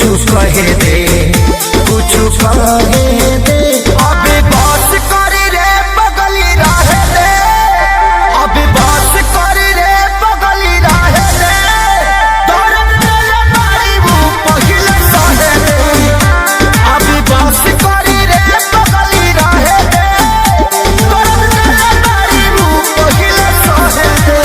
कुछ कहे दे, कुछ कहे दे। अभी बस करी रे बगली रहे दे, अभी बस करी रे बगली रहे दे। दर्द दिले मारी वो पहिले सहे दे, अभी बस करी रे बगली रहे दे। दर्द दिले मारी वो पहिले सहे दे।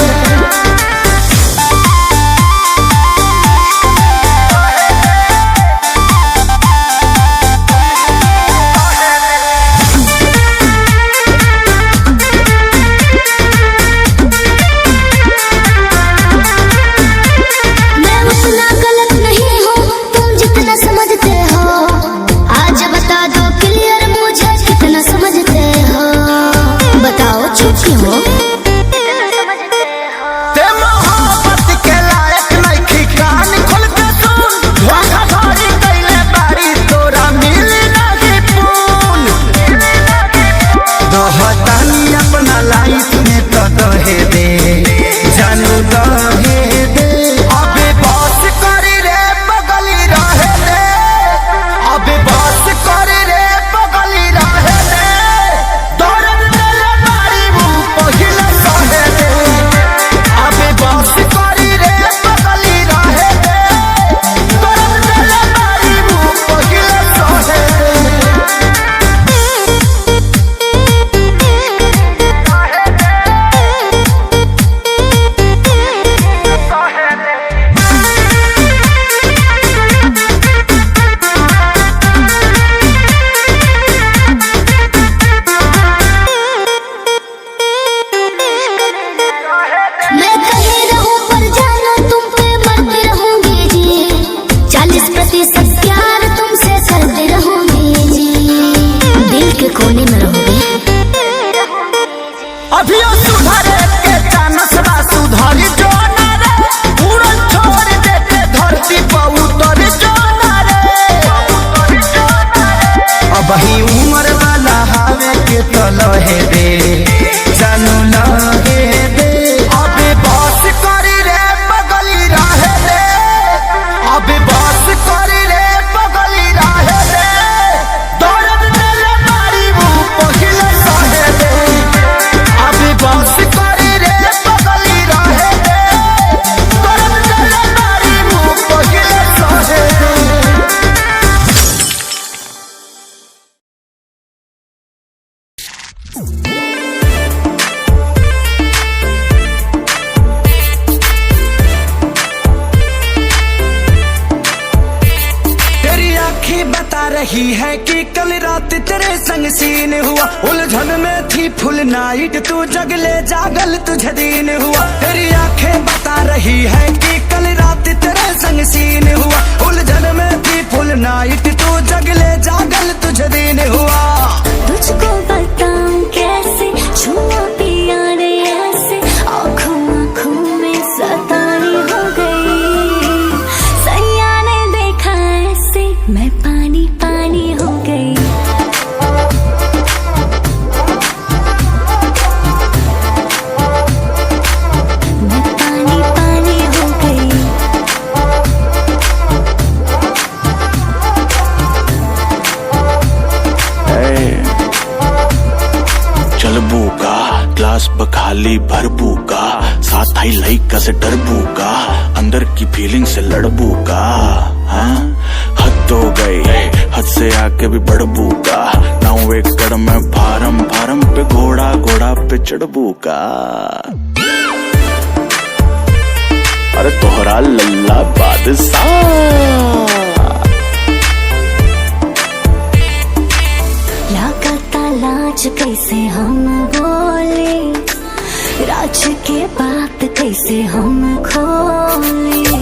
अपना लाइफ में तो कहे दे, जानू कहे दे। अभी बस करी रे बगली रहे दे, अभी बस करी रे बगली रहे दे। दर्द दिले मारी वो पहिले सहे दे, अभी बस करी रे बगली रहे दे। दर्द दिले मारी वो पहिले सहे दे। मैं कहे रहूं पर जानो तुम पे मरती रहूंगी जी, 40% प्यार तुमसे करती रहूंगी जी, दिल के कोने में रहूंगी। अभी सुधरे के चानस बा सुधरी जो ना रे, उड़न छोड़ देते धरती पर उतर जो ना रे। अब ही उम्र वाला हावे के तो लहे दे, जानू लहे दे। अभी बस करी रे बगली रहे दे, अभी बस करी रे बगली रहे दे। दर्द दिले मारी वो पहिले सहे दे, अभी बस करी रे बगली रहे दे। दर्द दिले मारी वो पहिले सहे दे। तेरी आँखें बता रही है कि कल रात तेरे संग सीन हुआ, उलझन में थी फुल नाइट तू जगले जागल तुझे दिन हुआ। तेरी आँखें बता रही है कि कल रात तेरे संग सीन हुआ, उलझन में थी फुल नाइट तू जगले जागल तुझे दिन हुआ। तुझको बताऊं कैसे छुआ पिया रे ऐसे, आँखों आँखों में सतानी हो गई। सैया ने देखा ऐसे मैं पानी पानी हो गई। मैं पानी पानी हो गई। चलबू का ग्लास बखाली भरबू का, साथ आई लइका से डरबू का, अंदर की फीलिंग से लड़बू का। हाँ हद हो गई, हद से आके भी बढ़बू का, नाउ एक कड़ में फारम फारम पे घोड़ा घोड़ा पे चढ़बू का। अरे तोहरा लल्ला बादशाह लाज कैसे हम बोले, राज के बात कैसे हम खोले।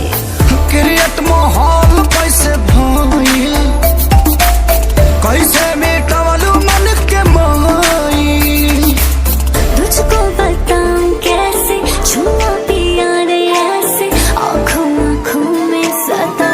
क्रिएट माहौल कैसे भइल, कैसे मिटवलू मन के माइल। तुझको बताऊं कैसे छुआ पिया रे ऐसे, आँखों आँखों में सता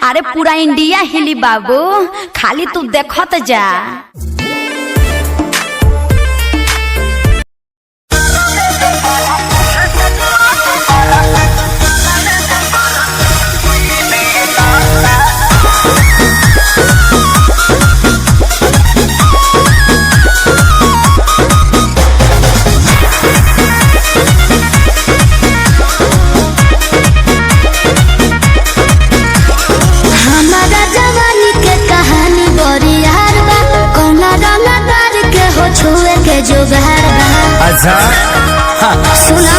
अरे पूरा इंडिया हिली बाबू, खाली तू देखत जा। अच्छा सुना,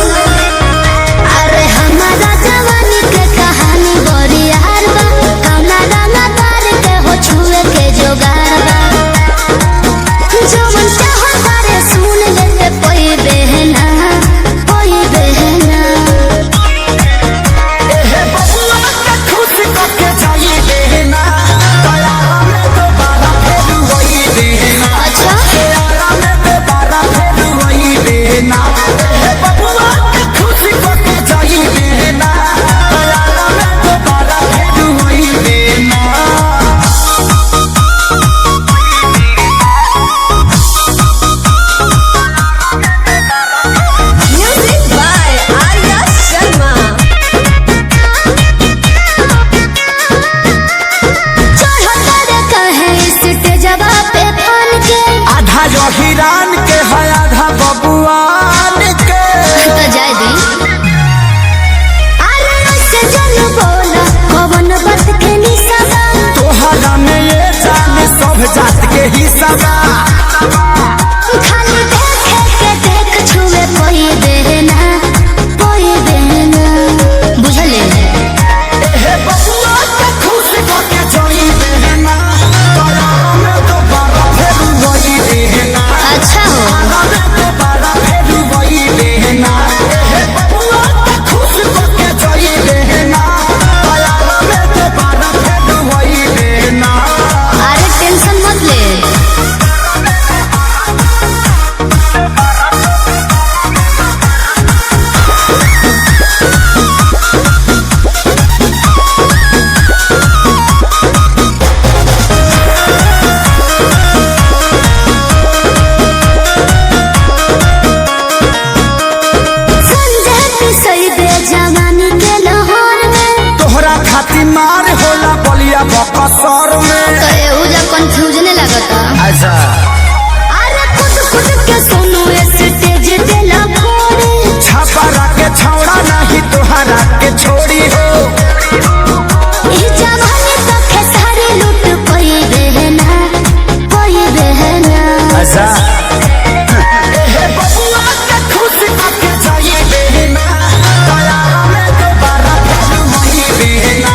अरे हमारा जवानी के कहानी बड़ी यार बा, कौना रंगा तार के हो छुए के जोगार बा, जो मन चाहो तारे सुन ले के कोई बहना, कोई बहना। एहे बबुआ के खुश करके जाई देना, दयारा में तो बारा फेरू होई देना। अच्छा दयारा में तो बारा फेरू होई देना। एहे बबुआ के खुश करके जाई देना, दयारा में तो बारा फेरू होई देना। Music by Arya Sharma. चढ़ता रे कहे स्टेजवा पे फन के, आधा जो हिरान के है आधा बबुआन के। तो जाय दी। अरे ऐसे जन बोला कौन बात के निशाना, तोहरा में ये जान सब जात के हिस्सा बा। खाली देखे के देख छुए कोई देना, कोई देना। बुझले एहे बबुआ के खुश करके जाई देना, दयारा में तो बारा फेरू होई देना। अच्छा हो। दयारा में तो बारा फेरू होई देना। एहे बबुआ के खुश करके जाई देना, दयारा में तो बारा फेरू होई देना। अरे टेंशन मत ले। संजय पिसई दे जवानी के लाहौर में, तोहरा खातिर मार होला बलिया बकसर में। तो एहुजा कंफ्यूजन लगता। अच्छा अरे खुद खुद के सुनो स्टेज पे लगोरे, छपरा के छौड़ा नहीं तोहरा के छोड़ी हो। ई जवानी तो खेसारी लूट कोई बहना, कोई बहना। अच्छा एहे बबुआ के खुश करके जाई देना, दयारा में तो बारा फेरू होई देना।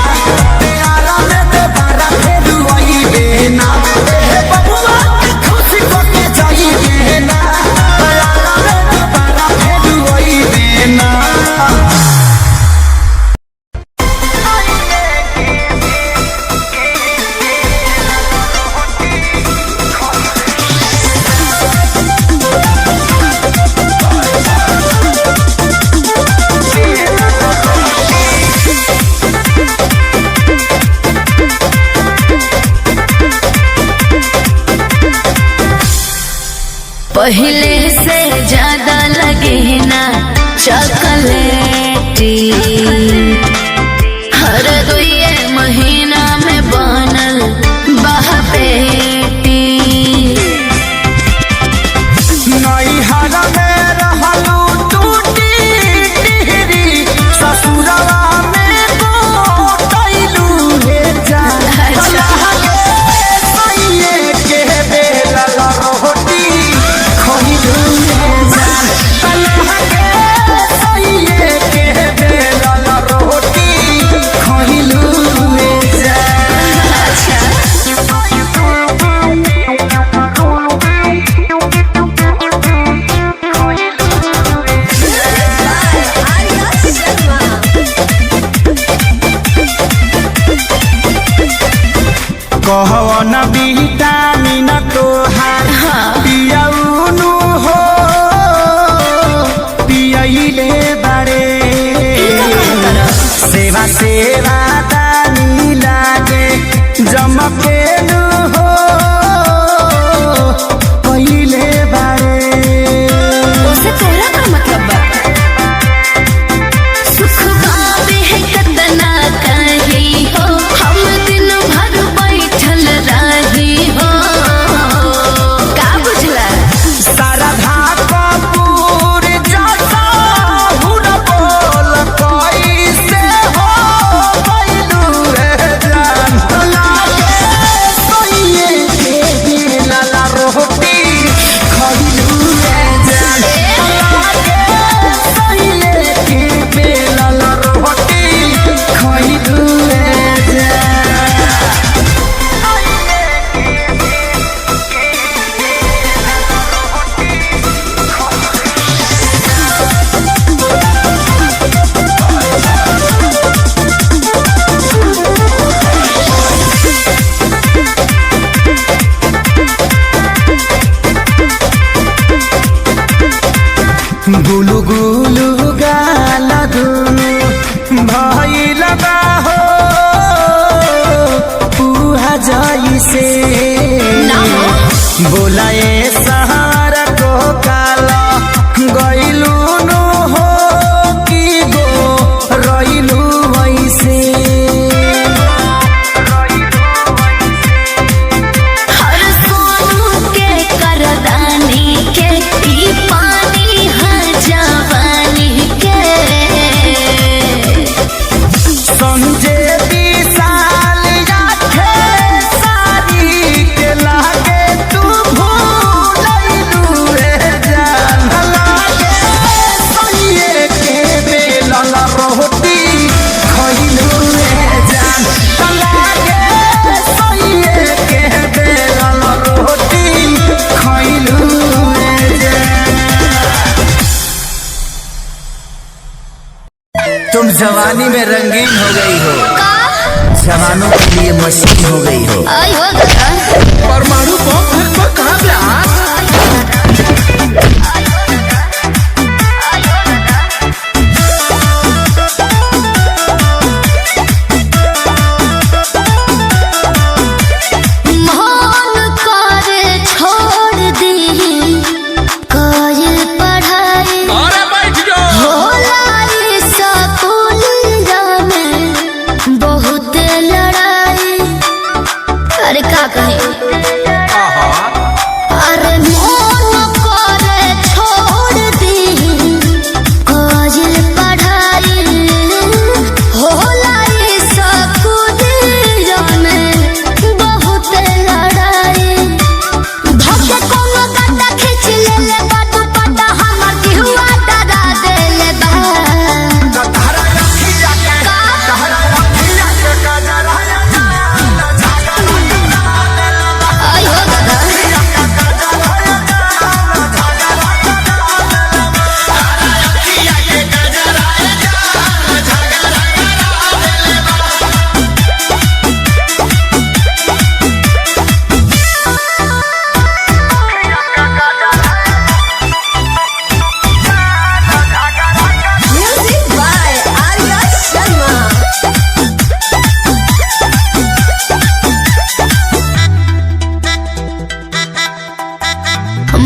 दयारा में तो बारा फेरू होई देना। एहे बबुआ के खुश करके जाई देना, दयारा में तो बारा फेरू होई देना। पहले से ज्यादा लगे ना चॉकलेटी, हर दुए महीना में बनल बहपेटी। नैहरा में रहलू टूटी टिहरी, ससुरवा में गोटैलू हे जान। अच्छा। सैये के बेलल रोटी खइलू हे जान। सैये के बेलल रोटी खइलू हे जान। कहवन विटामिन तोहार पियौनु हो, पियैले बारे सेवा सेवा दानी लाग दुलु गाल दुनु भइल बा हो पुहा जइसे बोलाए सहारा को काला गइलु नु हो कि गो रइलु वैसे हर सोनू के करदानी के ई पानी हर जवानी के संजय विशाल याथे सारी के लागे तू भूलैलु रे जान लागे सनिए के बेलल रोटी खइलु रे जान लागे सनिए के बेलल रोटी खइलु रे जान। तुम जवानी में रंगीन हो गई हो, जवानों के लिए मशीन हो गई हो। आई हो गया परमाणु बम फिर तो कहाँ पे मन करे छोड़ दी कोई पढ़ाई होला ई स्कूलिया में बहुत लड़ाई। अरे का कहे अरे मन करे छोड़ दी कोई पढ़ाई होला ई स्कूलिया में बहुत लड़ाई। धोखे कोनो गाता खींच लेले बा दुपट्टा हमर दिहुआ डरा देले बा। आई हो दादा म्यूजिक बाय आर्या शर्मा।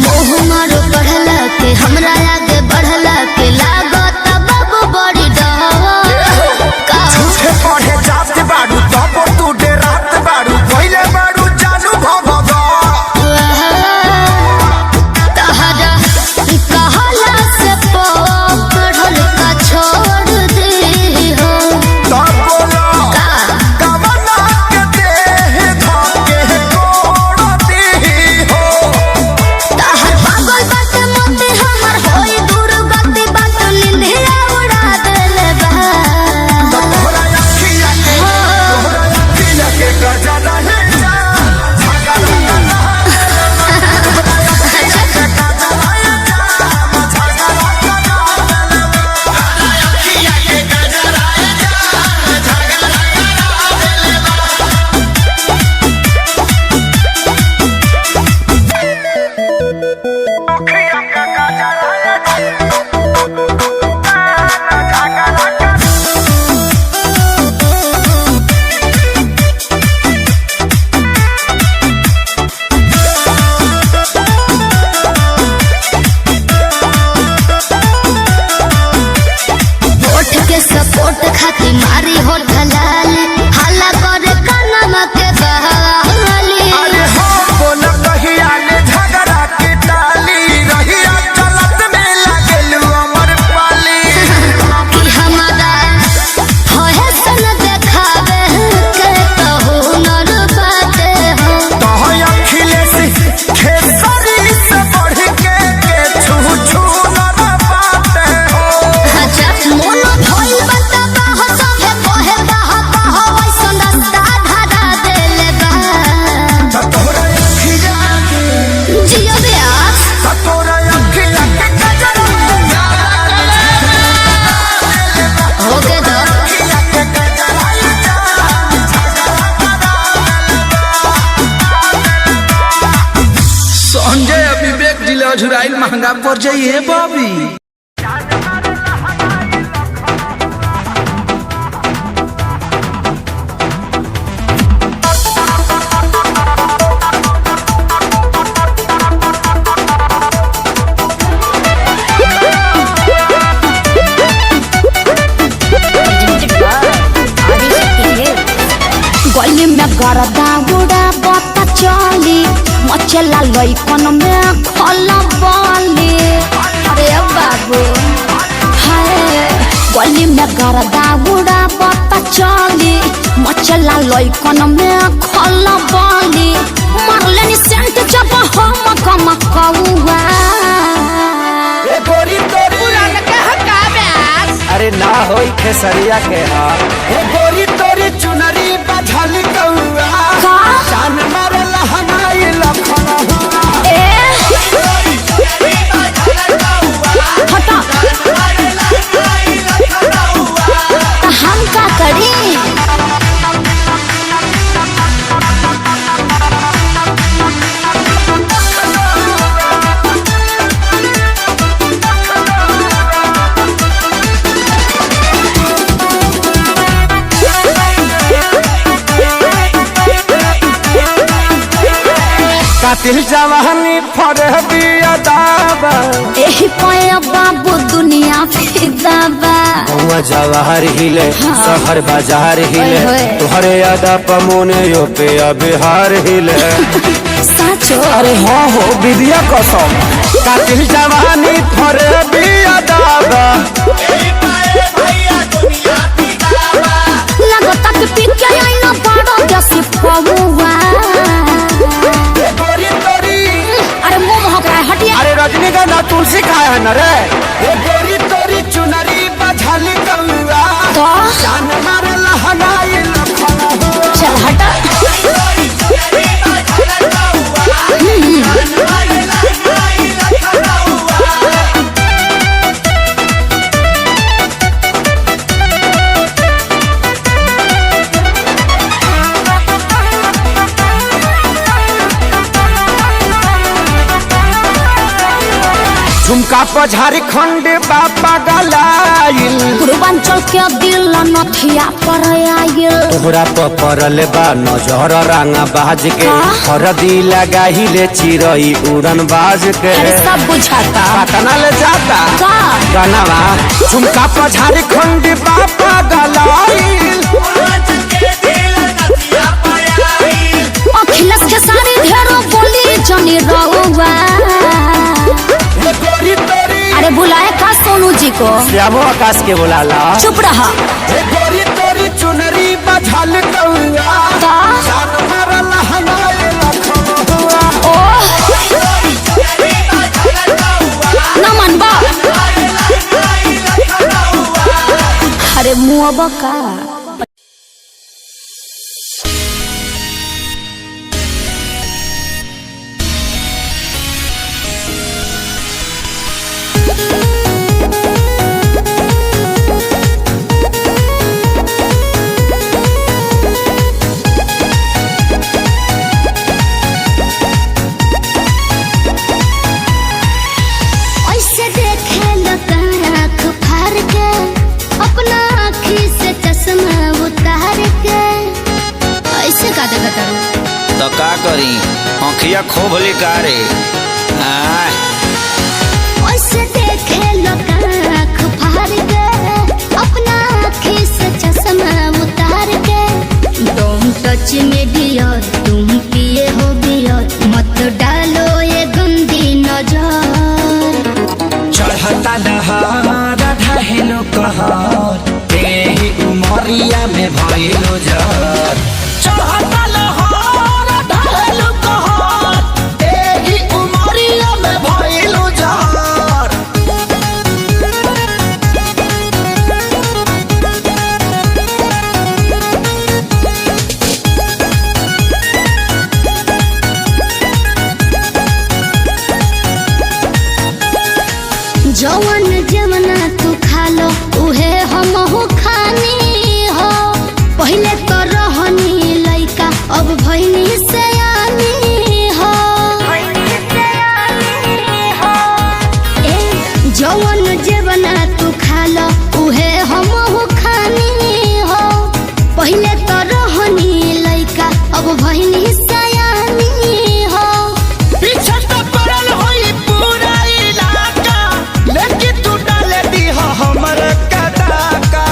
मोह मारो पढ़ला के हमरा आगे बढ़ला के लागत बाबू बड़ी डर का झूठे पढ़े जाते बाड़ू तब तू डेरात बाड़ू पहले बाड़ू जानू भगवा तहरा कहला से पढ़ल का छोड़ दे हो तब बोलो का कवना के देह धके कोड़ती हो तहर पागल बात मोते हमर होई दूर गति बात निंदिया उड़ा देले बा। तोहरा अखिया के गजा रहे होठ के सपोर्ट खाती मारी हो ढलाली हल्ला करे कानमा के बहाली। अरे हो बोल कहिया ने झगड़ा के टाली रहिया चलत में लागलू अमर पाली कि हमारा होए सन देखावे के तो हुनर बाते हो। तोह अखिलेश खेसरी से बढ़ के छू छू न पाते हो अच्छा मोनो भइल बता हो सभे कोहे बाह बाह वैसन रास्ता धरा देले बा। तोरा अखिया जियो ब्यास तोरा अखिया के गजरा होके दो संजय विवेक दिल अझुराइल महंगा पड़ जाइए बाबी। लइकन में खला बाली। अरे बाबू हाय गली में गरदा उड़ा बता चली मचला लइकन में खला बाली। मारलेनी सेंट जब हम कम कौआ ए गोरी तोरी पुरान के हका ब्यास। अरे ना होई खेसरिया के हा ए गोरी तोरी चुनरी बझल कौआ का जान मारल हनाई लखन हुआ ए हटा हम का करी। कातिल जवानी फरहबी अदाबा एही पाया बाबू दुनिया फिदा बा। हुआ जवाहर हिले शहर बाजार हिले ओए होए। तुहरे यादा पमोने यो पे बिहार हिले साचो अरे हाँ हो विद्या कसम कातिल जवानी फरहबी अदाबा लगता कि पिके आईना बड़ा जैसे पौवा। अरे मुंह महक रहा है हटिए। अरे रजनीगंधा तुलसी खाए है न रे ए गोरी तोरी चुनरी बझल कौआ तो जान मारल हनाई लखन हुआ चल हटा। झुमका पर झारखंड बापा गलाइल पूर्वांचल के दिल नथिया पर आयल। तोहरा पर पड़ल बा नजर रांगा बाज के हाँ? हरदी लगाहिले चिरई उड़न बाज के अरे सब बुझाता पटना ले जाता का गनवा झुमका पर झारखंड बापा गलाइल अखिलेश के सारी ढेरों बोली जनी रहुआ। अरे बुलाए का सोनू जी को श्यामो आकाश के बुलाला चुप रहा। ए गोरी तोरी चुनरी बझल कौआ का जान मारल हनाई लखन हुआ ओ न मनबा। अरे मुआबा का ऐसे देखे लोग आँख फाड़ के अपना आँखी से चश्मा उतार के ऐसे का देखत हूँ तो का करी आँखिया खोभली कारे ऐसे देखे लोग आँख फाड़ के अपना आँखी से चश्मा उतार के तुम टच में डियर तुम पिए हो बियर मत डालो ये गंदी नजर चढ़ता लहर ढहेलो कहर तेही उमरिया में भइलो जर चढ़ता लहर ढहेलो कहर तेही उमरिया में भइलो जर जवन जवना तू खा लो उहे हमहू खानी हो। पहिले तो रहनी लइका अब भइनी सयानी हो। ए जवन जवना तू खा लो उहे हमहू खानी हो। पहिले तो रहनी लइका अब भइनी सयानी हो। पीछे तो पड़ल होई पूरा इलाका लेकिन तू डाले दी हमर कदाका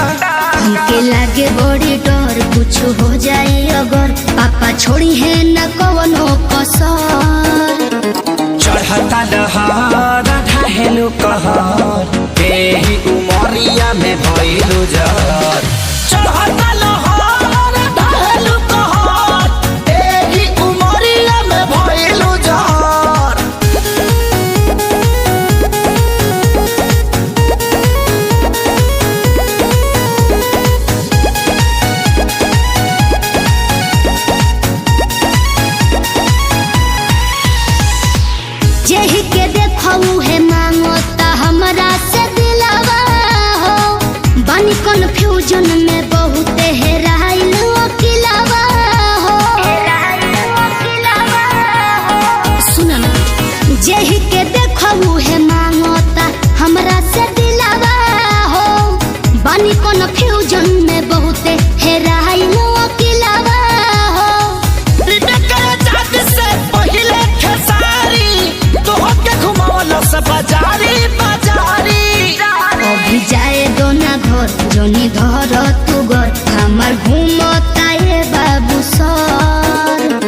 हमके लागे बड़ी डर कुछ हो जाए अगर पापा छोड़ी है न कवनो कसर। कहर तेही उमरिया में भइलु जर चढ़ता लहर ढहेलु कहर तेही उमरिया में भइलु जर। जेही के देखऊ है मांगो ता हमरा से दिलवा हो बानी कन्फ्यूजन में बहुत हेराइल अकेलावा हो सुन ना जेही के देखऊ है मांगो ता हमरा से दिलवा हो बानी कन्फ्यूजन में बहुत हेराइल अकेलावा हो बाजारी बाजारी अभी जाए दो ना घर जोनी धर तू घर हमार घूमता ये बाबू सर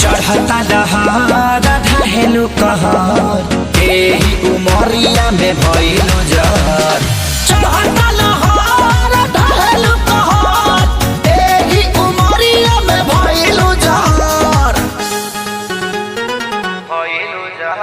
चढ़ता दहार ढहेलु कहर तेही उमरिया में भइलु जर चढ़ता लहर ढहेलु कहर तेही उमरिया में भइलु जर भइलु जर।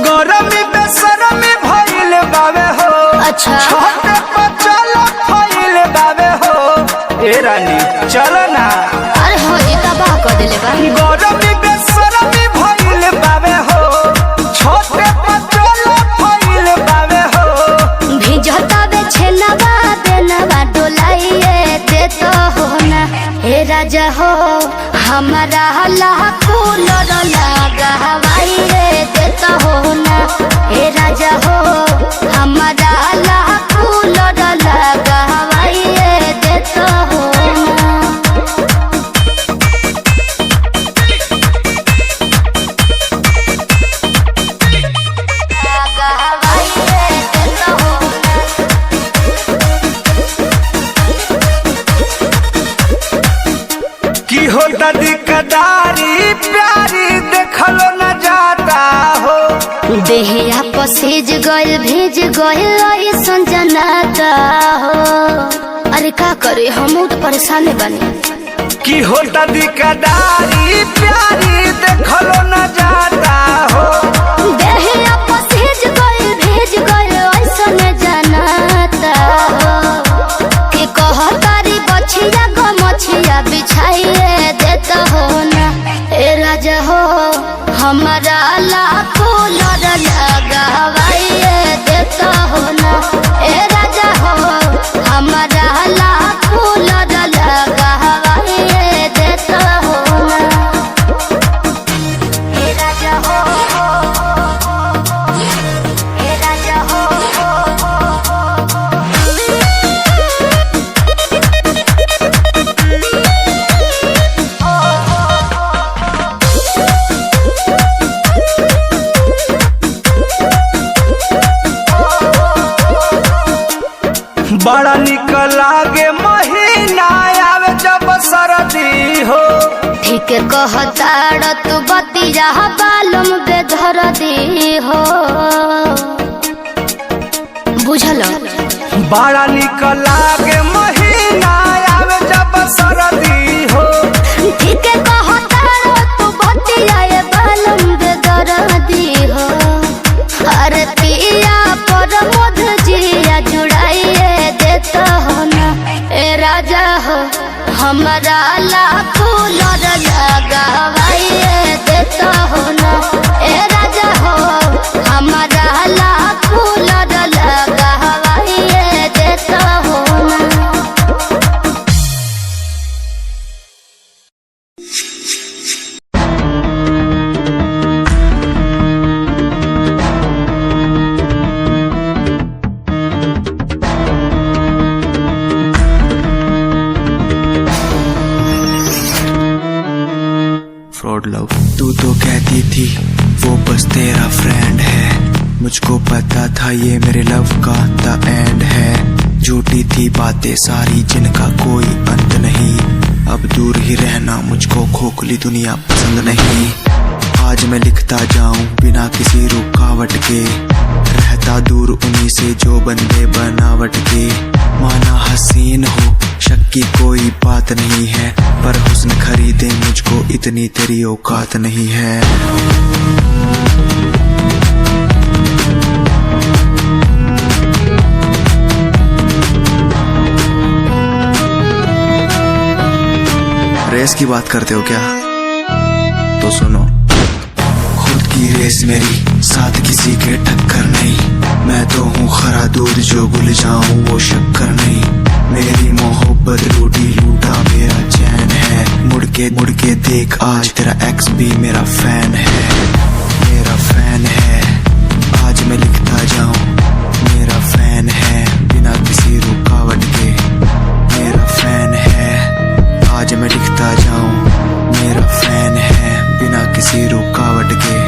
गरमी बेसरमी भइल बावे हो अच्छा छोटे बच्चा भइल बावे हो ए रानी चल ना अरे हो जी तबाह कर देले बा गरमी बेसरमी भइल बावे हो छोटे बच्चा भइल बावे हो भिजता बे छेनवा देनवा डोलाइए दे तो हो ना हे राजा हो हमारा लाखो लड़ लगा हवाई रे दे तो हो ना हे राजा हो हमारा लाखो लड़ लगा हवाई रे दे तो हो ना लगा हवाई रे दे तो हो की होता दिकदारी प्यारी देखलो न जाता हो देहिया पसेज गइल भेज गइल ऐसन जनाता हो अरे का करे हम तो परेशान बने की होता दिकदारी प्यारी देखलो न जाता हो देहिया पसेज गइल भेज गइल ऐसन जनाता हो कि कहतारी बछिया ग मछिया बिछाइए देता हो ना ए राजा हो हमारा लाखो लड़ लगा हवाइए देता हो ना ए राजा हो हमारा लाखो लड़ लगा हवाइए देता हो ना ए राजा हो ए राजा हो बड़ा निक लागे महीना आवे जब सरदी हो ठीक कहताड़ तू बतिया बालम बेधर दी हो बुझल बड़ा निक लागे महीना आवे जब सरदी हो ठीक कहताड़ तू बतिया बालम बेधर दी हो अरे पिया पर मध जिया जुड़ाइए देता हो ना ए राजा हो हमारा लाखो लड़ लगा हवाइए देता हो ना ए राजा हो हमारा लाखो लड़ लगा हवाइए देता हो ना फ्रॉड लव। तू तो कहती थी वो बस तेरा फ्रेंड है, मुझको पता था ये मेरे लव का द एंड है। झूठी थी बातें सारी जिनका कोई अंत नहीं, अब दूर ही रहना मुझको खोखली दुनिया पसंद नहीं। आज मैं लिखता जाऊं बिना किसी रुकावट के, रहता दूर उन्हीं से जो बंदे बनावट के। माना हसीन हो शक की कोई बात नहीं है, पर हुस्न खरीदे मुझको इतनी तेरी औकात नहीं है। रेस की बात करते हो क्या? तो सुनो, खुद की रेस मेरी साथ किसी के टक्कर नहीं। मैं तो हूँ खरा दूध जो भूल जाऊं वो शक्कर नहीं। मेरी मोहब्बत लूटी लूटा मेरा चैन है, मुड़ के देख आज तेरा एक्स भी मेरा फैन है, मेरा फैन है। आज मैं लिखता जाऊं मेरा फैन है, बिना किसी रुकावट के मेरा फैन है। आज मैं लिखता जाऊं मेरा फैन है, बिना किसी रुकावट के।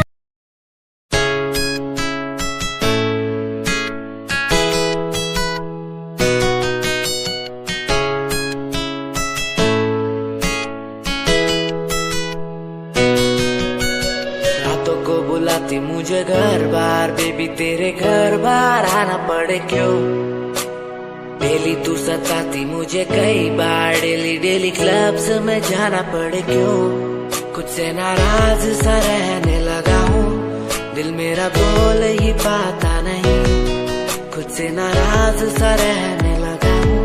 रातों को बुलाती मुझे घर बार, बेबी तेरे घर बार आना पड़े क्यों? डेली तू सताती मुझे कई बार, डेली क्लब्स में जाना पड़े क्यों? कुछ से नाराज सा रहने लगा हूँ, दिल मेरा बोल ही पाता नहीं। खुद से नाराज सा रहने लगा हूँ,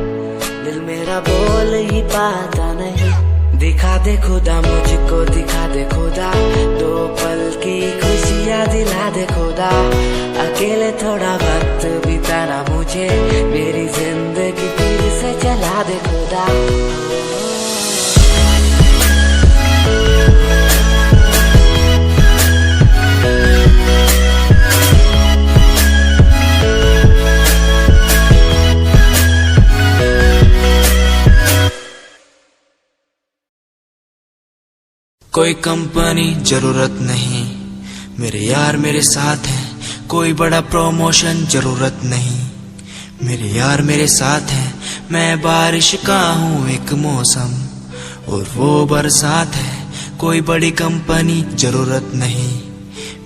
दिल मेरा बोल ही पाता नहीं। दिखा दे खुदा मुझको, दिखा दे खुदा, दो पल की खुशियाँ दिला दे खुदा। अकेले थोड़ा वक्त बिताना मुझे, मेरी जिंदगी फिर से चला दे खुदा। कोई कंपनी जरूरत नहीं, मेरे यार मेरे साथ हैं। कोई बड़ा प्रमोशन जरूरत नहीं, मेरे यार मेरे साथ हैं। मैं बारिश का हूँ एक मौसम और वो बरसात है। कोई बड़ी कंपनी जरूरत नहीं,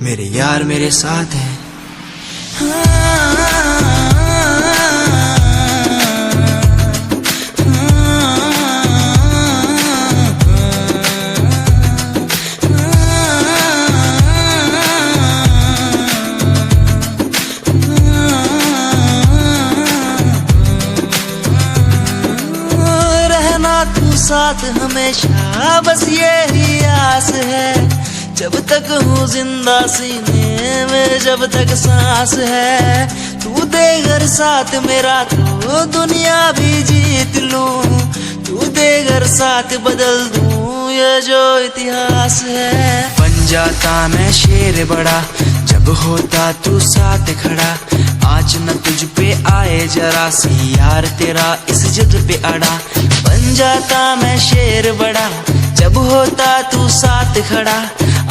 मेरे यार मेरे साथ हैं। साथ हमेशा बस यही आस है, जब तक हूँ जिंदा सीने में, जब तक सांस है। तू दे घर साथ मेरा तो दुनिया भी जीत लूं, तू दे घर साथ बदल दूं ये जो इतिहास है। बन जाता मैं शेर बड़ा जब होता तू साथ खड़ा, आज न तुझ पे आए जरा सी यार तेरा इस जिद पे अड़ा। बन जाता मैं शेर बड़ा जब होता तू साथ खड़ा,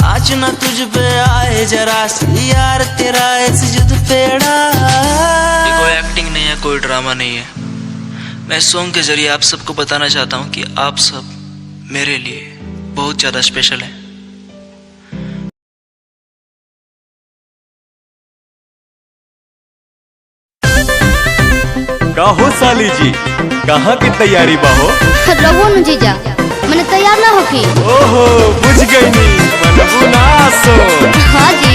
आज न तुझ पे आए जरा सी यार तेरा इस जिद पे अड़ा। ये कोई एक्टिंग नहीं है, कोई ड्रामा नहीं है। मैं सॉन्ग के जरिए आप सबको बताना चाहता हूँ कि आप सब मेरे लिए बहुत ज्यादा स्पेशल हैं। काहो साली जी, कहाँ की तैयारी बाहो? रवो न जीजा, मैंने तैयार ना होकी। ओहो बुझ गई नी, मनबू ना सो। हाँ जी।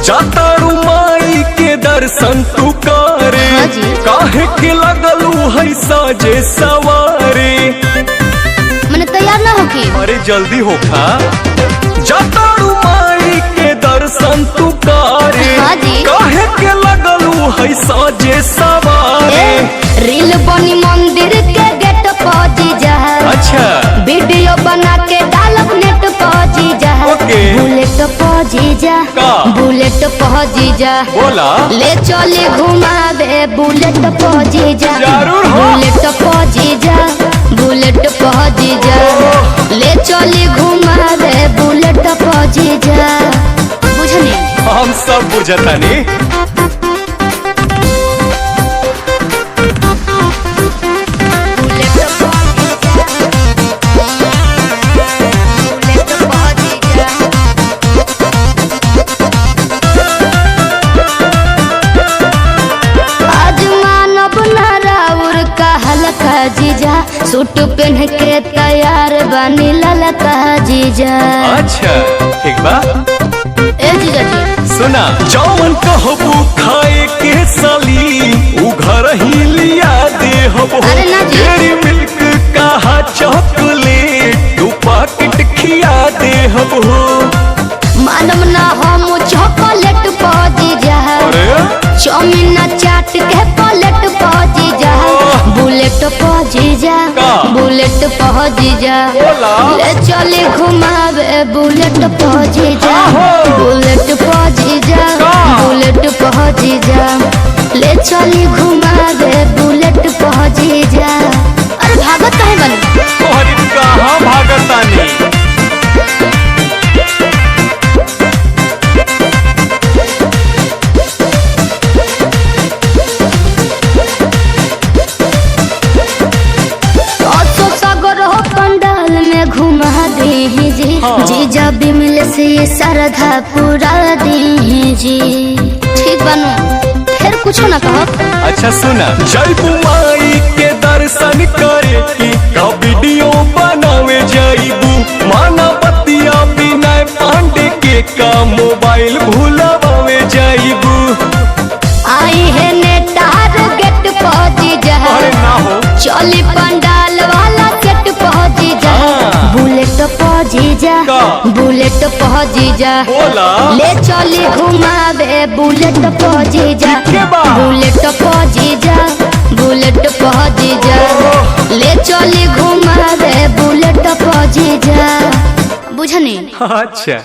जातारू माई के दर्शन तू करे, काहे के लगलू है साजे सवारी। मैंने तैयार ना होकी। अरे जल्दी होखा, जातारू माई के दर्शन तू करे, काहे के लगलू है साजे सवारी। रील बनी मंदिर के गेट पहुंची जा, अच्छा वीडियो बना के डालब नेट पहुंची जा, बुलेट पहुंची जा। जीजा बुलेट पह जीजा बोला ले चले घुमावे बुलेट पह जीजा जरूर हो। बुलेट पह जीजा बुलेट पह जीजा ले चले घुमावे बुलेट पह जीजा बुझनी हम सब बुझतानी। जीजा सूट पहन के तैयार बनी ललका जीजा। अच्छा ठीक बा। ए जीजा जी सुना जौन कहबू खाए के साली उ घर ही लिया दे हबो। अरे ना जी। डेयरी मिल्क कहा चॉकलेट तू पैकेट खिया दे हबो। मानम ना हम चॉकलेट पा जीजा चाउमीन चाट के प्लेट पा जीजा बुलेट पा जीजा बुलेट पा जीजा ले चले घुमावे बुलेट पा जीजा बुलेट पा जीजा बुलेट पा जीजा ले चले घुमावे बुलेट पा जीजा। अरे भागत काहे बनी तोहरी कहां भागतानी। जीजा बिमल से ये श्रद्धा पूरा दी जी ठीक बनू फिर कुछ ना कहो। अच्छा सुना जयबू माई के दर्शन करे की का वीडियो बनावे जाइबू माना बतिया बिना पांडे के का मोबाइल भूलावे जाइबू। आई है ने टारगेट पहुंची जा ना हो चली पंडाल वाला सेट पहुंची जा बुलेट पहुंची जा बुलेट पहुंची जा ले चली घुमावे बुलेट पहुंची जा बुलेट पहुंची जा बुलेट पहुंची जा ले चली घुमावे बुलेट पहुंची जा बुझनी। अच्छा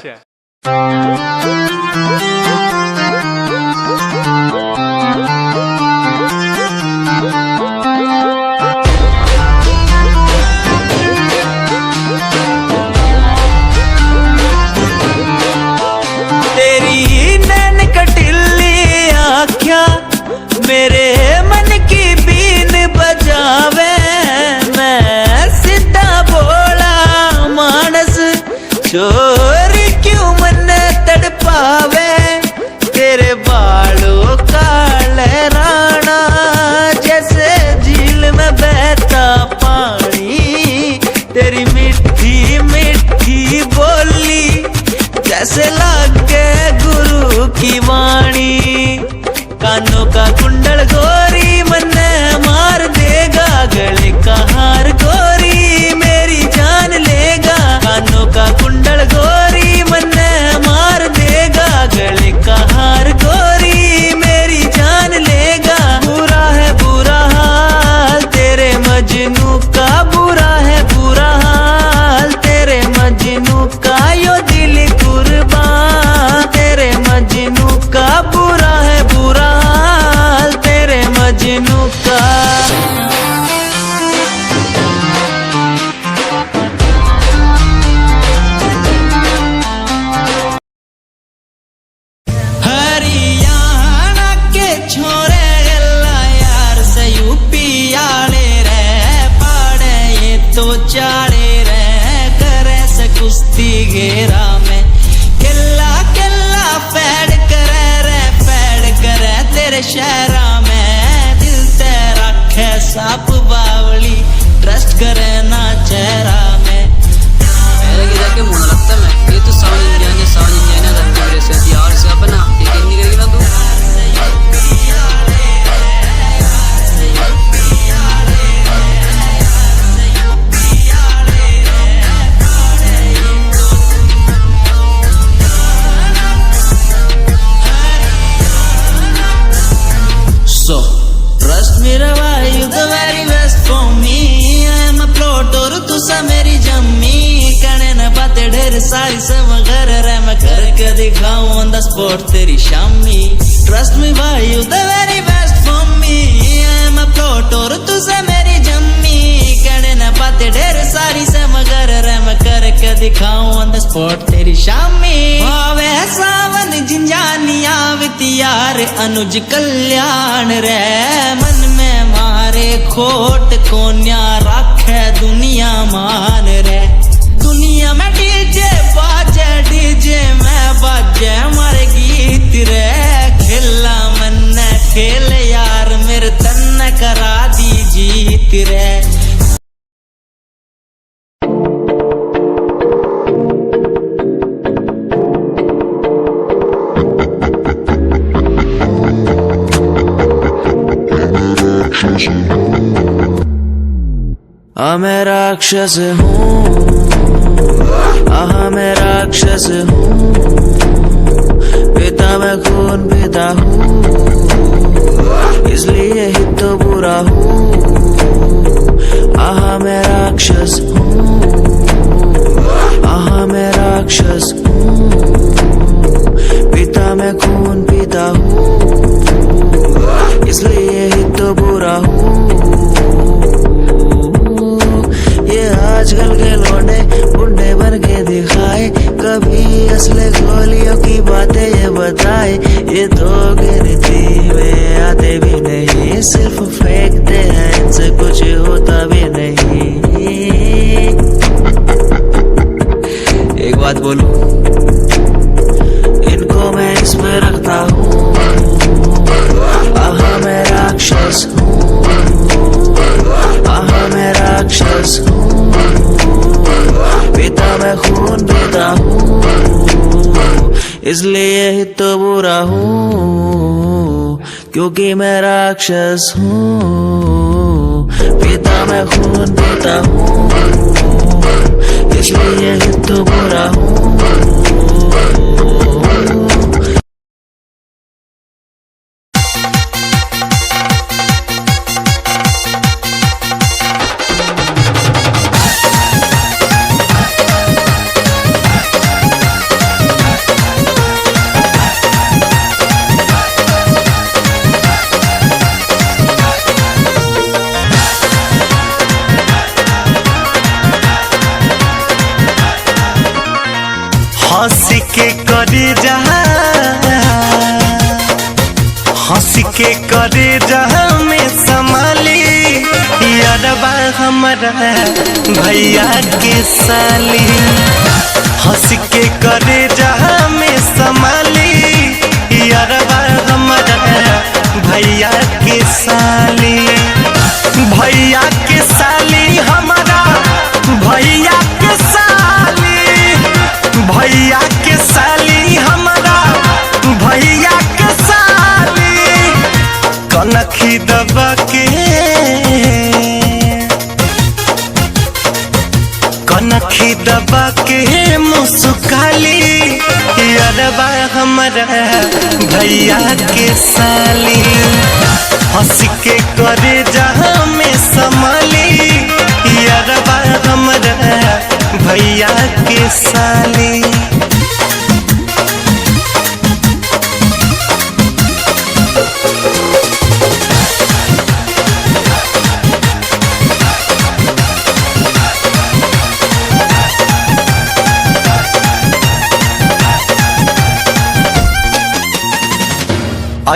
मेरे मन की बीन बजावे मैं सीधा बोला मानस चोरी क्यों मन तड़पावे तेरे बालों का लहराना जैसे झील में बहता पानी तेरी मीठी मीठी बोली जैसे लगे गुरु की वाणी कानों का कुंडल गोरी मन मार देगा गले का हार गोरी मेरी जान लेगा कानों का कुंडल गोरी मन मार देगा गले का हार गोरी मेरी जान लेगा बुरा है बुरा हाल तेरे मजनू का बुरा है बुरा हाल तेरे मजनू का यो दिल कुर्बान तेरे मजनू का बुरा है बुरा मजनू का। हरियाणा के छोरे गल्ला यार से यूपी आले रे पाड़े ये तो चाड़े रे करे से कुश्ती घेरा में किल्ला किल्ला पैड करे रे पैड करे तेरे शहरा में साप बावली ट्रस्ट करे ना चेहरा में मेरे गिरा के मुंह लगता मैं ये तो साउंड इंडिया ने लगता मेरे से यार से अपना ये कहीं नहीं करेगी ना तू। So trust me you the very best for me I am a plot और तू सा मेरी जम्मी कने न बातें ढेर सारी सब घर रे मैं कर करके दिखाऊं ऑन द स्पॉट तेरी शामी। ट्रस्ट मी भाई you the very best for me. I am a float और तुझे मेरी जम्मी। कहने न पाते ढेर सारी से मगर रैम करके दिखाऊं ऑन द स्पॉट तेरी शामी। भावे सावन झिंझानिया वितियार अनुज कल्याण रे। मन में मारे खोट कोन्या राखे दुनिया मान रे। दुनिया में डीजे बाजे डीजे में बाजे मारे गीत रे। खेला मन खेल यार मेरे तन करा दी जीत रे। मैं राक्षस हूँ, मैं राक्षस हूँ। पिता मैं खून पिता हूँ, इसलिए ही तो बुरा हूँ। मैं राक्षस हूँ, मैं राक्षस हूँ। पिता मैं खून पिता हूँ, इसलिए ही तो बुरा हूँ। ये आजकल के लौंडे बुंडे बन के दिखाए, कभी असले गोलियों की बातें ये बताए। ये तो गिनती में आते भी नहीं, सिर्फ फेंकते हैं, इनसे कुछ होता भी नहीं। एक बात बोलूं, इनको मैं इसमें रखता हूँ। मैं राक्षस हूँ, मैं राक्षस हूँ। पिता मैं खून पीता हूँ, इसलिए ही तो बुरा हूँ, क्योंकि मैं राक्षस हूँ। पिता मैं खून पीता हूँ, इसलिए ही तो बुरा हूँ। हंस के करे जहाँ, हंस के करे जहाँ में संभाली। यारबा हमारा भैया के साली। हंस के करे जहाँ में संभाली। यारबा हमारा भैया के साली। भैया के साली हमारा भैया के साली। भैया के साली हमारा भैया के साली। कनखी दबा के, कनखी दबा के मुस्काली। यारबा हमारा भैया के साली। हंस के करे जहाँ में संभाली। यारबा हमारा भैया के साली।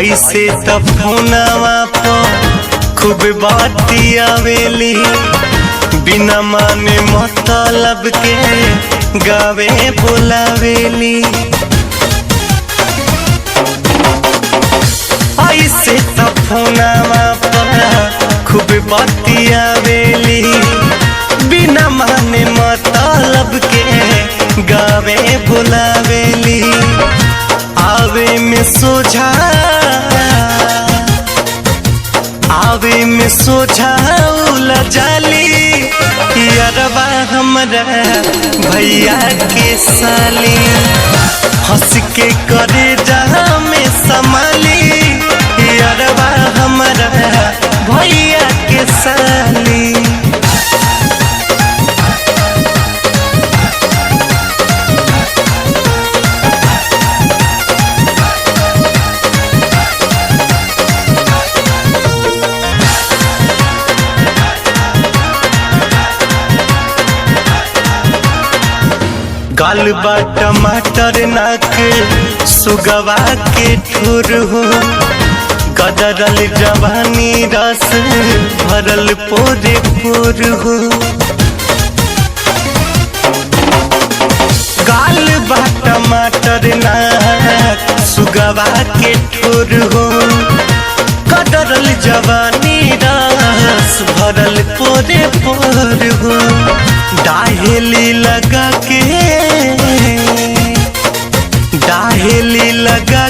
ऐसे तो फोनवा पर खूब बाती आवेली। बिना माने मतलब के गावे बुलावेली। ऐसे तो फोनवा पर खूब बाती आवेली। बिना माने मतलब के गावे बुलावेली। आवे में सोझा, आवे में सोझा जाली। यारबा हमारा भैया के साली। हंस के करे जहाँ में संभाली। यारबा हमारा भैया के साली। गाल बा टमाटर नाक सुगवा के ठुर हो, गदरल जवानी रस भरल पोरे पोर हो। गाल बा टमाटर नाक सुगवा के ठुर हो, गदरल जवानी रस भरल पोरे पोर हो। डाहेली लगा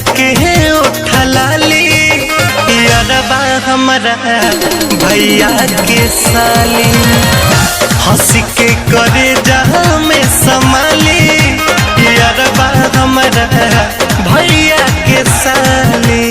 के उठलाली यारबा हमरा भैया के साली, हंस के करे जहाँ में संभाली यारबा हमरा भैया के साली।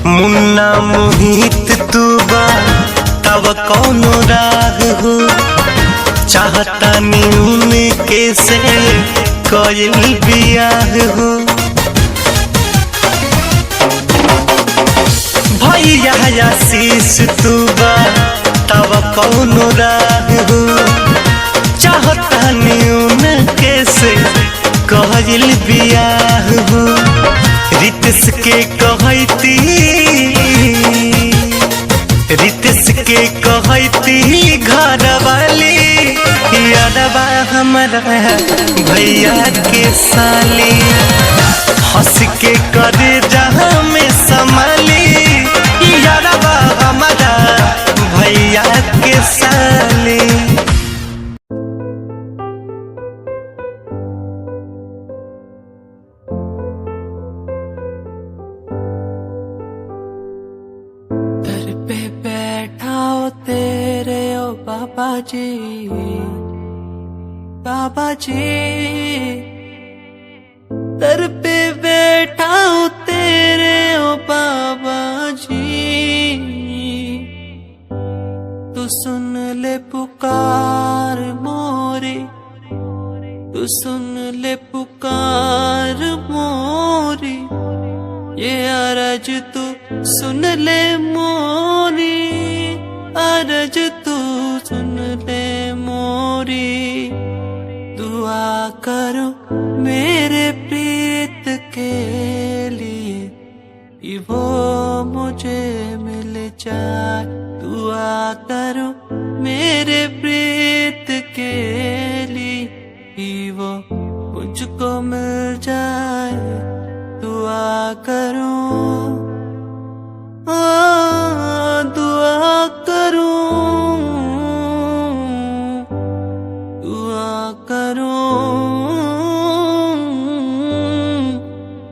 मुन्ना मोहित तू बा तब कौनो राग हो, चाहता न्यून के से कोयल बियाह हो। भैया आशीष तू बा तब कौनो राग हो, चाहता न्यून के से कोयल बियाह हो। रितेश के कहती घर वाली यादवा हमारा भैया के साली, हंस के करे जहाँ में संभाली यादवा हमारा भैया के साली। बाबा जी दर पे बैठा हूँ तेरे ओ बाबा जी, तू सुन ले पुकार मोरी, तू सुन ले पुकार मोरी, ये अरज तू सुन ले मोरी, अरज तू सुन ले मोरी। दुआ करो मेरे प्रीत के लिए कि वो मुझे मिल जाए, दुआ करो मेरे प्रीत के लिए कि वो मुझको मिल जाए, दुआ करो दुआ करूं, दुआ करूं,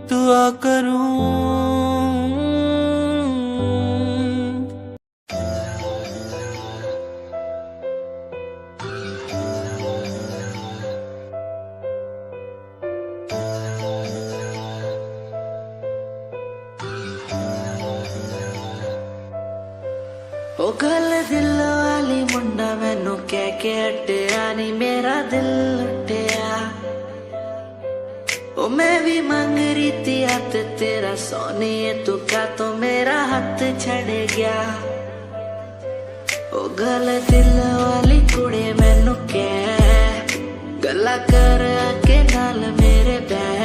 दुआ करूं। ओ गल दिल वाली मुंडा मैनू कह के हटिया नी मेरा दिल लुटिया, ओ मैं भी मांग रही थी हाथ तेरा सोनिए, तू क्या तो मेरा हाथ छड़ गया। ओ गल दिल वाली कुड़े मैनू कह गला कर आके नाल मेरे बह,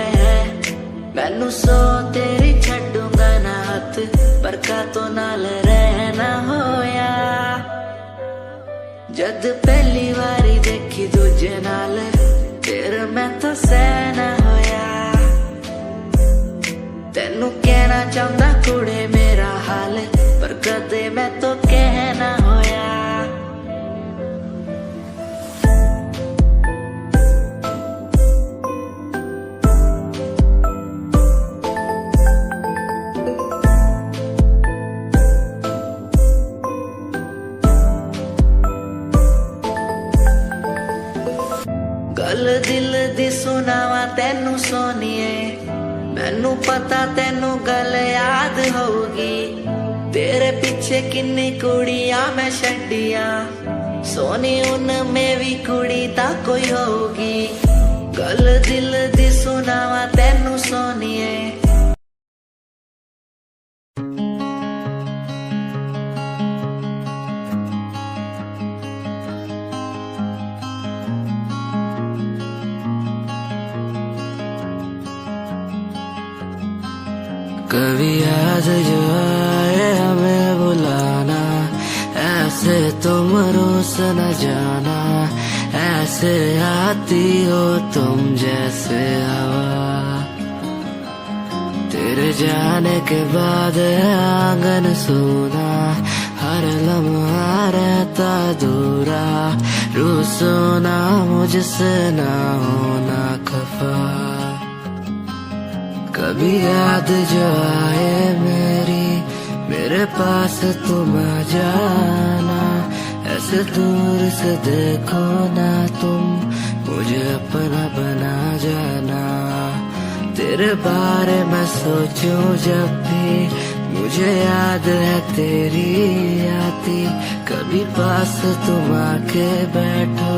मैनू सो तेरी छड़ूंगा ना हाथ पर का तो नाल रहना होया। जद पहली बारी देखी दूजे नाल फिर मैं तो सहना होया। तेनू कहना चाहता कुड़े मेरा हाल पर कदे मैं तो कहना होया। गल दिल दी सुनावा तेनू सोनिए, मैनू पता तेनू गल याद होगी। तेरे पीछे किन्नी कुड़ियां मैं छड्डियां, सोनी उनमें भी कुड़ी ता कोई होगी गल दिल दी सुनावा तेनू सोनिए कभी याद जो आए हमें बुलाना ऐसे तुम रोस न जाना ऐसे आती हो तुम जैसे हवा तेरे जाने के बाद आंगन सूना हर लम्हा रहता दूरा रूसोना मुझसे ना होना खफा कभी याद जो आए मेरे पास तुम आ जाना ऐसे दूर से देखो ना तुम मुझे अपना बना जाना तेरे बारे में सोचूं जब भी मुझे याद है तेरी आती कभी पास तुम आके बैठो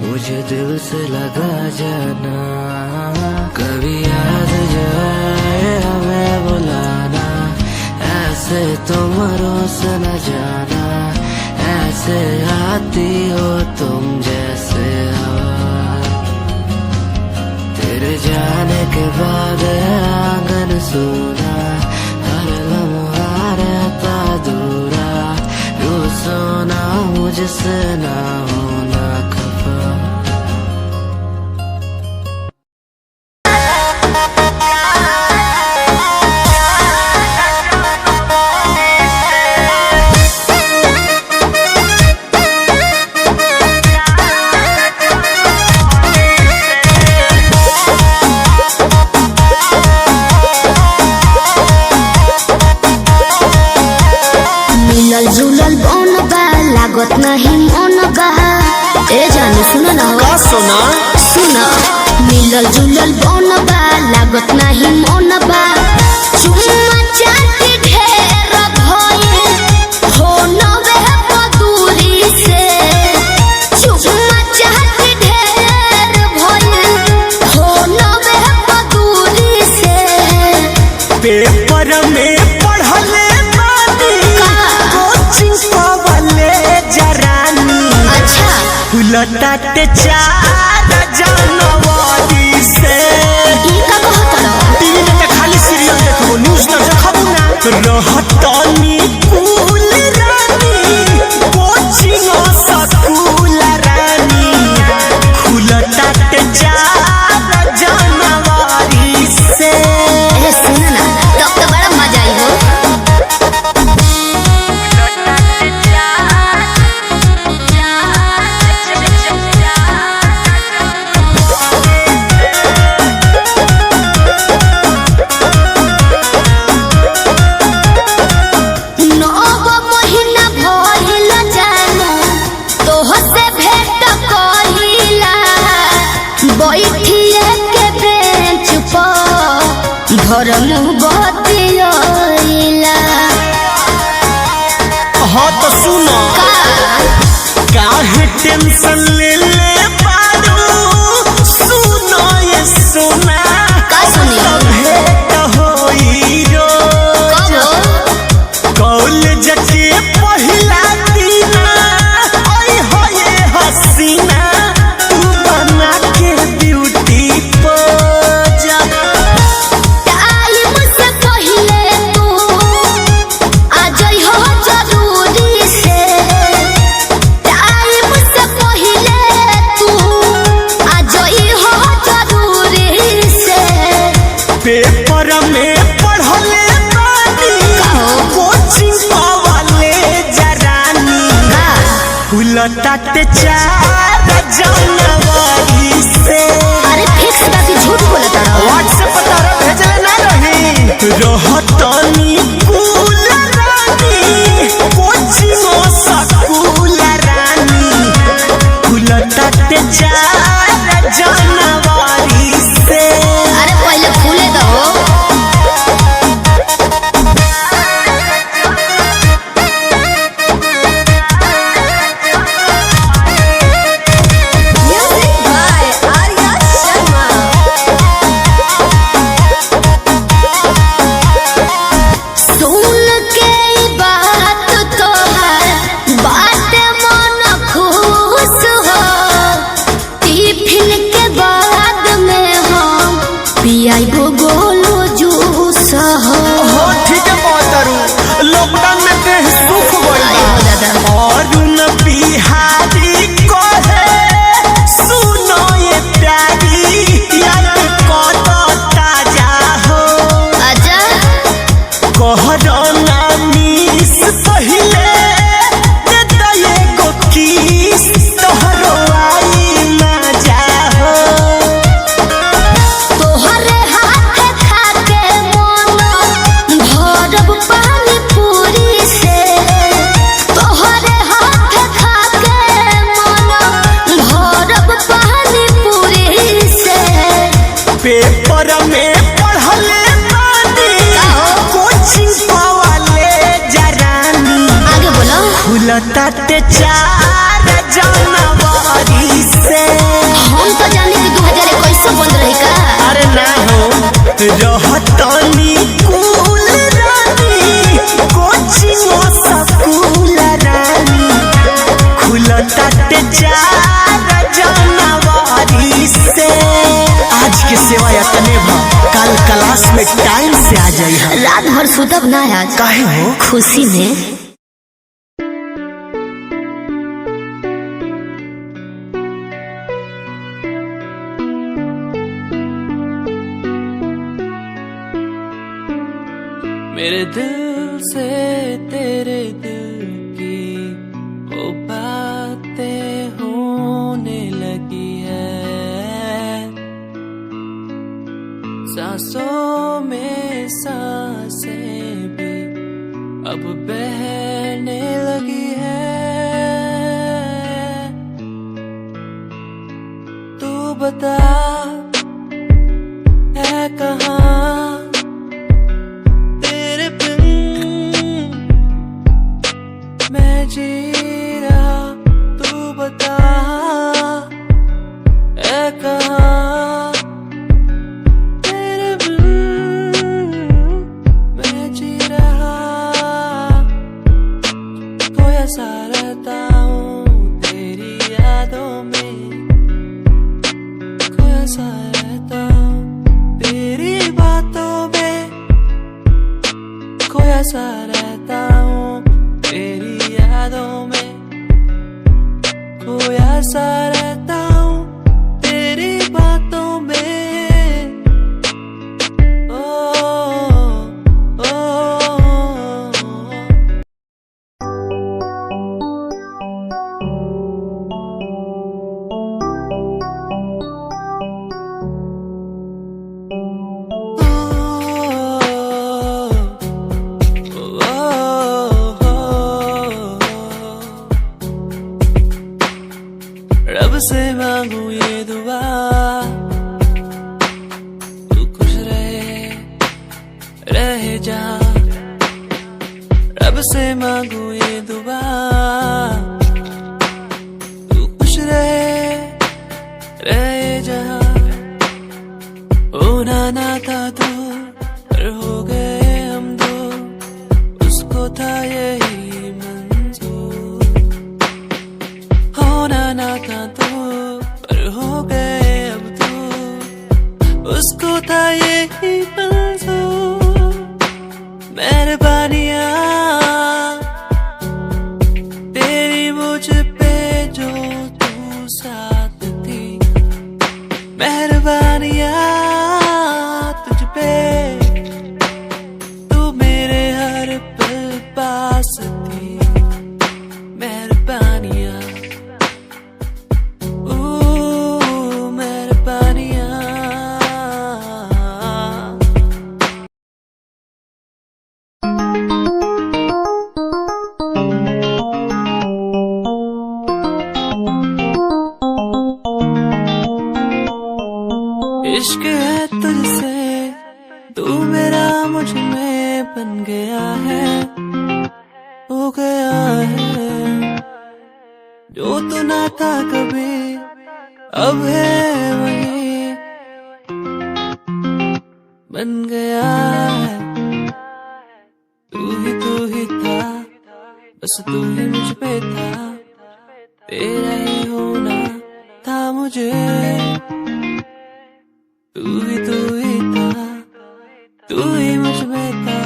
मुझे दिल से लगा जाना कभी याद जो आए हमें बुलाना ऐसे तुम रोस न जाना ऐसे आती हो तुम जैसे हवा तेरे जाने के बाद आंगन सूना हर लम्हा रहता दूरा रूसोना मुझसे ना होना खफा झूलल बन बा लागत नहीं मन बा ए जाने सुना ना का सुना सुना मिलल जुलल बन बा लागत नहीं मन बा चुम्मा चाटी ढेर भइल हो नवे पदूरी से चुम्मा चाटी ढेर भइल हो नवे पदूरी से पेपर में पढ़ले लटाटे 4 जनवरी से टीवी में खाली सीरियल देखबो न्यूज न देखबो ना रहतनी कुल रानी कोचिंग स्कूल रानी खुलटाटे 4 जनवरी से सुना ना तो बड़ा मजा आई हो घर मुँह बतिया हाँ तो सुनो काहे टेंशन ले बारू सुनो ये सुना का सुनी भेंट होई रोज कॉलेज के पहिला दिन ओए होए हसीना तू बना के ब्यूटी पोज टाइम से पहले तू आ जाई हो जरूरी से टाइम से पहले तू आ जाई हो जरूरी से पेपर में पढ़ले बानी कोचिंग वाले जरानी खुलटाटे 4 जनवरी से अरे फिक्स बात झूठ बोलता रहो व्हाट्सएप पर तारा भेजले ना रही रहतनी कुल रानी कोचिंग स्कूल रानी खुलटाटे 4 जनवरी से अरे पहले फूले दो पियाइबो गोलो जूस हो। ठीक है पहुंचारू, लॉकडाउन में देह सुख गइल और न बिहारी को है सुनो ये प्यारी याद को तो ताजा हो। आजा कोरोना मिस पहिले दे दो ये को किस तोहरो आई मजा हो। तोहरे हाथ खाके मन भरब पानी पूरी से। तोहरे हाथ खाके मन भरब पानी पूरी से। पेपर में पढ़ले बानी कोचिंग वाले जरानी। आगे बोलो। खुलता ते 4 जनवरी से। हम तो जाने कि 2021 से बंद रही का। अरे ना हो रहतनी कुल रानी कोचिंग स्कूल रानी। खुलता ते 4 जनवरी से। आज के सेवा यतने भा कल क्लास में टाइम से आ जाइए। रात भर सुतब ना आज। काहे हो? खुशी में। मेरे दिल से तेरे दिल की वो बातें होने लगी है। सांसों में सांसें भी अब बहने लगी है। तू बता है कहाँ मैं जी रहा, तू बता है कहाँ तेरे बिन मैं जी रहा। खोया सा रहता हूँ तेरी यादों में। खोया सा रहता हूँ तेरी बातों में। खोया सा रहता हूँ तेरी यादों में। खोया सा रहता हूँ तेरी बातों में। ओ, ओ, रब से मांगू ये दुआ तू खुश रहे जहाँ। रब से मांगू ये दुआ तू खुश रहे जहाँ। होना ना था तू पर हो गए हम दो। उसको था यही मंजूर। होना ना था तू पर हो गए अब तू। उसको था यही मंजूर। मेहरबानियाँ तेरी मुझ पे जो तू साथ थी। मेहरबानियाँ तुझ पे तू मेरे हर पल पास थी। मेहरबानियाँ इश्क है तुझसे तू मेरा मुझ में बन गया है। हो गया है जो तू ना था कभी अब है वही बन गया है। तू ही था बस तू ही मुझ पे था। तेरा ही होना था मुझे। तू ही था तू ही मुझ में था,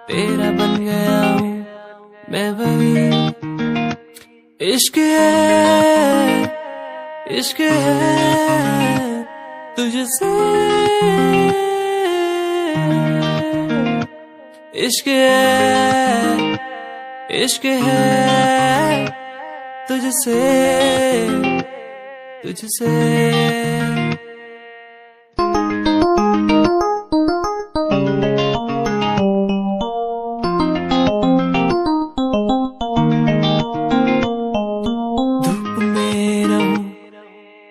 तेरा बन गया हूँ मैं वही। इश्क है, इश्क है तुझसे, इश्क है, इश्क है तुझसे, तुझसे। धूप में रहूं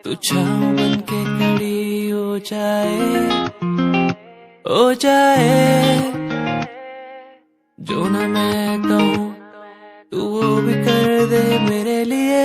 तू छाँव बन के खड़ी हो जाए, हो जाए। जो ना मैं कहूँ तू वो भी कर दे मेरे लिए।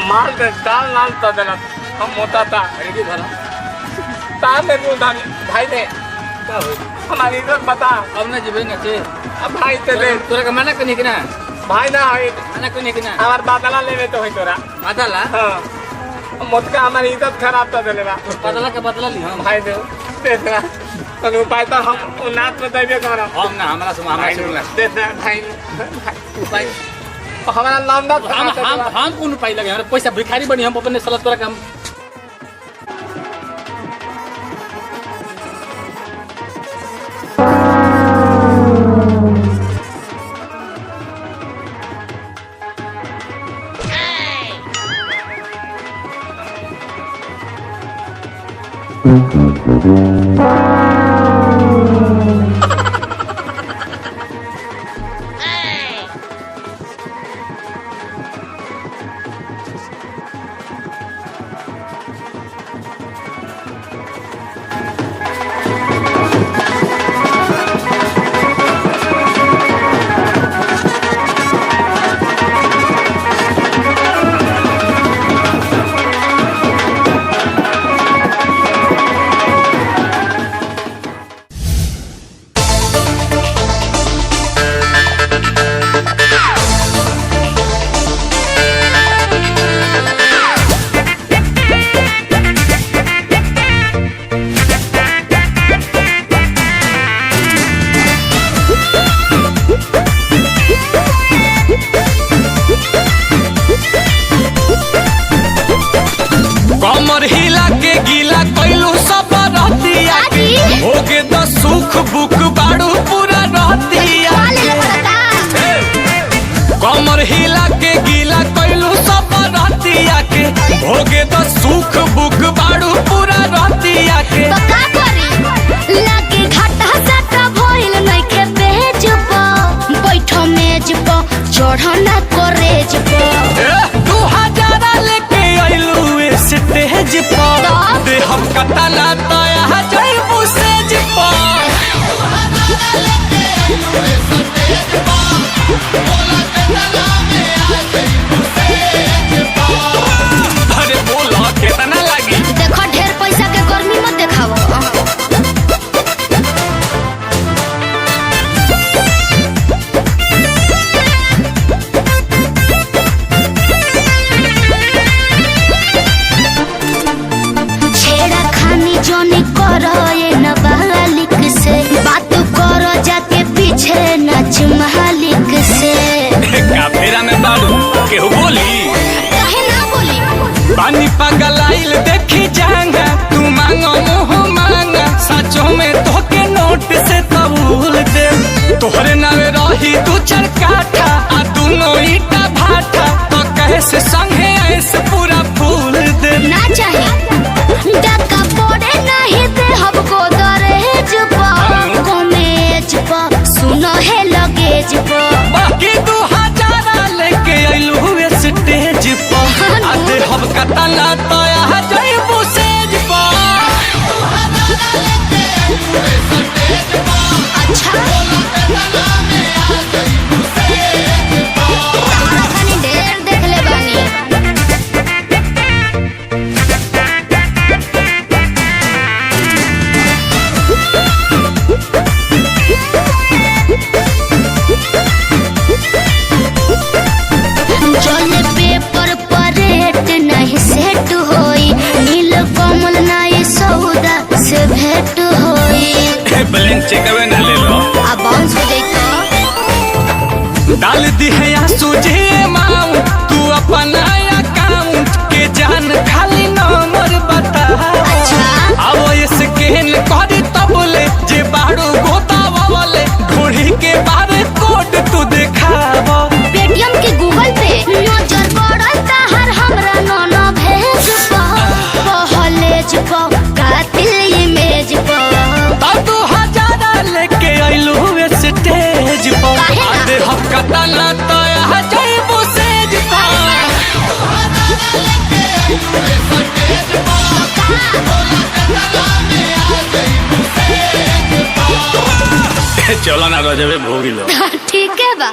माल दे दाल नाल तो देना हम मोटा था रेडी भरा तार में मुंडा भाई ने क्या हो हमारी इज्जत बता अब ना जीवे ना चे अब भाई ते दे तोरा का मना कनी कि ना भाई ना है मना कनी कि ना हमार बादला लेवे तो है तोरा बादला हां मोटका हमारी इज्जत खराब तो देले बा बादला के बदला ली हम भाई दे देना तो उपाय तो हम नाच में देबे करा हम ना हमरा से दे दे भाई उपाय हमारा नाम ना हम कौन पाई लगे हमारे पैसा भिखारी बनी हम अपने सलत तोरा काम। कमर हिला के गीला कैलू सब रहतिया हो गे तो सुख बुक बाड़ू पूरा रहतिया। कमर हिला के गीला कैलू सब रहतिया के हो गे तो सुख बुक बाड़ू पूरा रहतिया के। तो का करी लागे घाटा साटा भइल नइखे बेच पो बैठो मेज पो चढ़ना करेज पो 2000 लेके आइलू स्टेज पर दे हम कतला तया जइबू सेज पर। अरे बोला कितना लगी देखो ढेर पैसा के गर्मी मत देखाओ। छेड़ा खानी जोनी करो ये नाबालिग से बात करो जाके पीछे नाच मालिक से। काफेरा में बालू केहू बोली काहे ना बोली पानी पगलाइल देखी जाएंगा तू मांगो मुँह मांगा सचो में तोके नोट से कबूल दे तोहरे नावे रही तू चरकाठा आ दोनों ईटा भाटा तो कैसे संगे ऐसे पूरा फूल दे। ना चाहिए डका पड़े नहीं दे हमको दरहेज पा कमेज पा सुनो है लगेज पा बाकी 2000 लेके आइलू स्टेज पर आधे हम कतला तया जइबू सेज पर। अच्छा ढेर देख ले बानी। चलो ना रजबे भोगी लो। ठीक है बा।